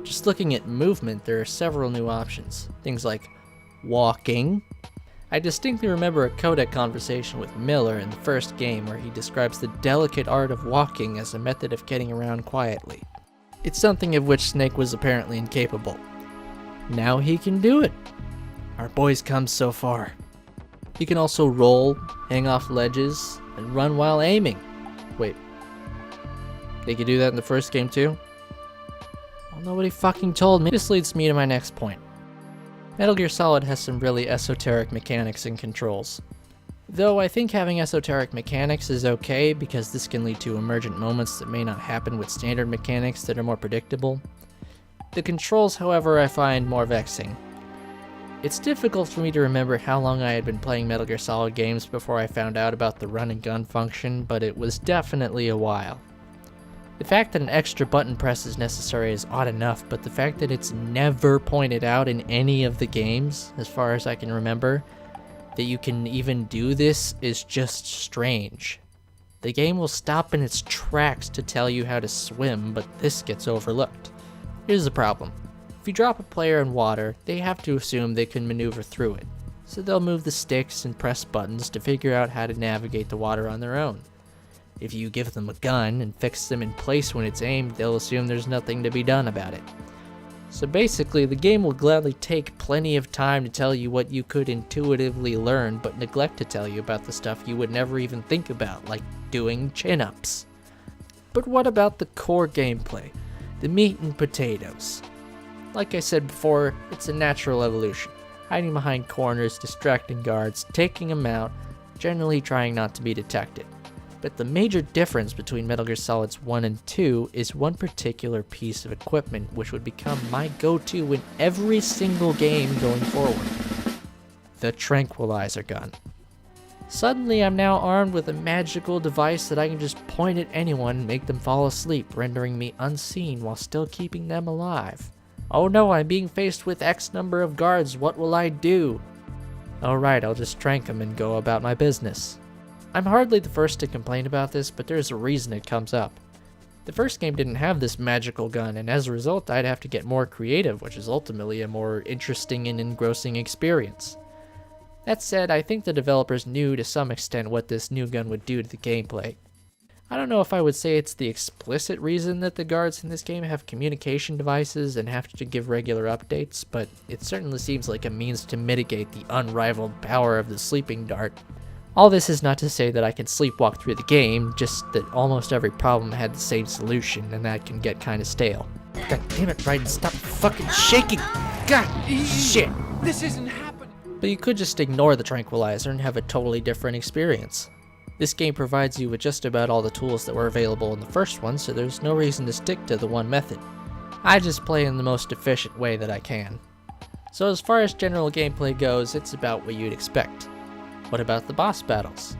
Just looking at movement, there are several new options. Things like walking. I distinctly remember a codec conversation with Miller in the first game where he describes the delicate art of walking as a method of getting around quietly. It's something of which Snake was apparently incapable. Now he can do it. Our boy's come so far. He can also roll, hang off ledges, and run while aiming. Wait, they could do that in the first game too? Well, nobody fucking told me. This leads me to my next point. Metal Gear Solid has some really esoteric mechanics and controls. Though I think having esoteric mechanics is okay because this can lead to emergent moments that may not happen with standard mechanics that are more predictable. The controls, however, I find more vexing. It's difficult for me to remember how long I had been playing Metal Gear Solid games before I found out about the run and gun function, but it was definitely a while. The fact that an extra button press is necessary is odd enough, but the fact that it's never pointed out in any of the games, as far as I can remember, that you can even do this is just strange. The game will stop in its tracks to tell you how to swim, but this gets overlooked. Here's the problem. If you drop a player in water, they have to assume they can maneuver through it, so they'll move the sticks and press buttons to figure out how to navigate the water on their own. If you give them a gun and fix them in place when it's aimed, they'll assume there's nothing to be done about it. So basically, the game will gladly take plenty of time to tell you what you could intuitively learn, but neglect to tell you about the stuff you would never even think about, like doing chin-ups. But what about the core gameplay? The meat and potatoes? Like I said before, it's a natural evolution. Hiding behind corners, distracting guards, taking them out, generally trying not to be detected. But the major difference between Metal Gear Solids 1 and 2 is one particular piece of equipment which would become my go-to in every single game going forward. The tranquilizer gun. Suddenly I'm now armed with a magical device that I can just point at anyone and make them fall asleep, rendering me unseen while still keeping them alive. Oh no, I'm being faced with X number of guards, what will I do? Alright, I'll just trank them and go about my business. I'm hardly the first to complain about this, but there's a reason it comes up. The first game didn't have this magical gun, and as a result I'd have to get more creative, which is ultimately a more interesting and engrossing experience. That said, I think the developers knew to some extent what this new gun would do to the gameplay. I don't know if I would say it's the explicit reason that the guards in this game have communication devices and have to give regular updates, but it certainly seems like a means to mitigate the unrivaled power of the sleeping dart. All this is not to say that I can sleepwalk through the game, just that almost every problem had the same solution, and that can get kinda stale. God damn it, Raiden, stop fucking shaking! God, shit! This isn't happening. But you could just ignore the tranquilizer and have a totally different experience. This game provides you with just about all the tools that were available in the first one, so there's no reason to stick to the one method. I just play in the most efficient way that I can. So as far as general gameplay goes, it's about what you'd expect. What about the boss battles?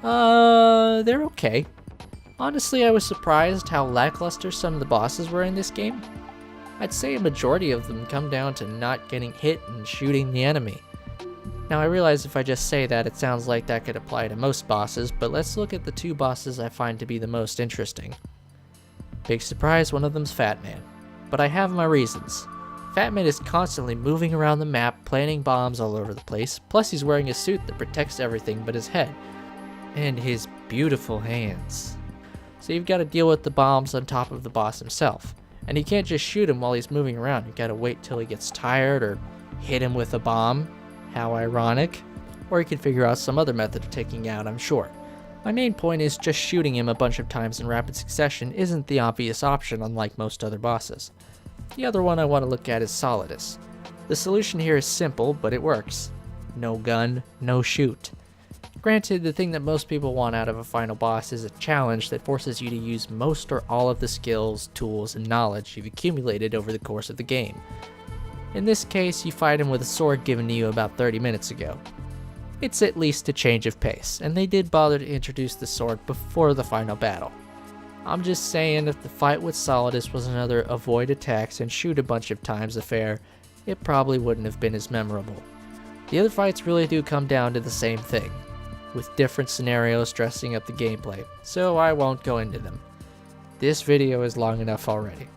They're okay. Honestly, I was surprised how lackluster some of the bosses were in this game. I'd say a majority of them come down to not getting hit and shooting the enemy. Now I realize if I just say that, it sounds like that could apply to most bosses, but let's look at the two bosses I find to be the most interesting. Big surprise, one of them's Fat Man. But I have my reasons. Fat Man is constantly moving around the map, planting bombs all over the place, plus he's wearing a suit that protects everything but his head. And his beautiful hands. So you've got to deal with the bombs on top of the boss himself. And you can't just shoot him while he's moving around, you gotta wait till he gets tired or hit him with a bomb. How ironic. Or you could figure out some other method of taking you out, I'm sure. My main point is just shooting him a bunch of times in rapid succession isn't the obvious option, unlike most other bosses. The other one I want to look at is Solidus. The solution here is simple, but it works. No gun, no shoot. Granted, the thing that most people want out of a final boss is a challenge that forces you to use most or all of the skills, tools, and knowledge you've accumulated over the course of the game. In this case, you fight him with a sword given to you about 30 minutes ago. It's at least a change of pace, and they did bother to introduce the sword before the final battle. I'm just saying, if the fight with Solidus was another avoid attacks and shoot a bunch of times affair, it probably wouldn't have been as memorable. The other fights really do come down to the same thing, with different scenarios dressing up the gameplay, so I won't go into them. This video is long enough already.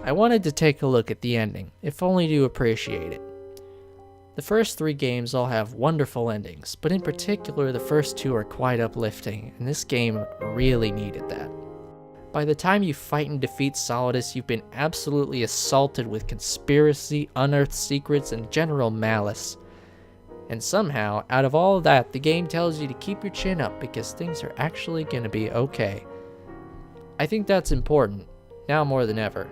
I wanted to take a look at the ending, if only to appreciate it. The first 3 games all have wonderful endings, but in particular the first 2 are quite uplifting, and this game really needed that. By the time you fight and defeat Solidus, you've been absolutely assaulted with conspiracy, unearthed secrets, and general malice. And somehow, out of all of that, the game tells you to keep your chin up because things are actually gonna be okay. I think that's important, now more than ever.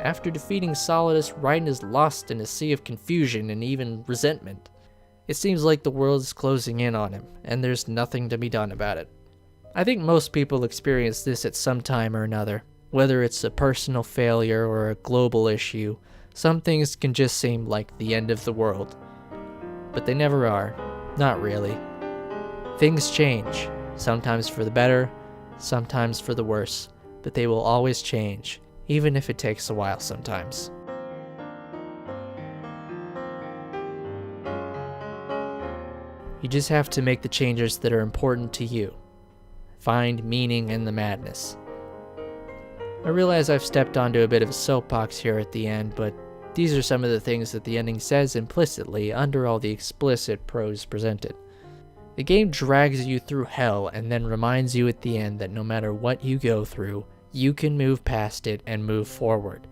After defeating Solidus, Raiden is lost in a sea of confusion and even resentment. It seems like the world is closing in on him, and there's nothing to be done about it. I think most people experience this at some time or another. Whether it's a personal failure or a global issue, some things can just seem like the end of the world. But they never are. Not really. Things change, sometimes for the better, sometimes for the worse, but they will always change, even if it takes a while sometimes. You just have to make the changes that are important to you. Find meaning in the madness. I realize I've stepped onto a bit of a soapbox here at the end, but these are some of the things that the ending says implicitly under all the explicit prose presented. The game drags you through hell and then reminds you at the end that no matter what you go through, you can move past it and move forward.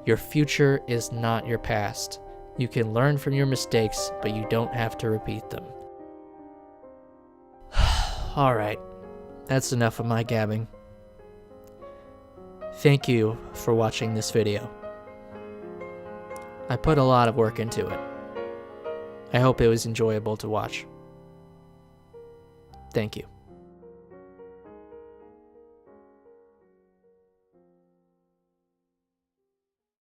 Your future is not your past. You can learn from your mistakes, but you don't have to repeat them. Alright, that's enough of my gabbing. Thank you for watching this video. I put a lot of work into it. I hope it was enjoyable to watch. Thank you.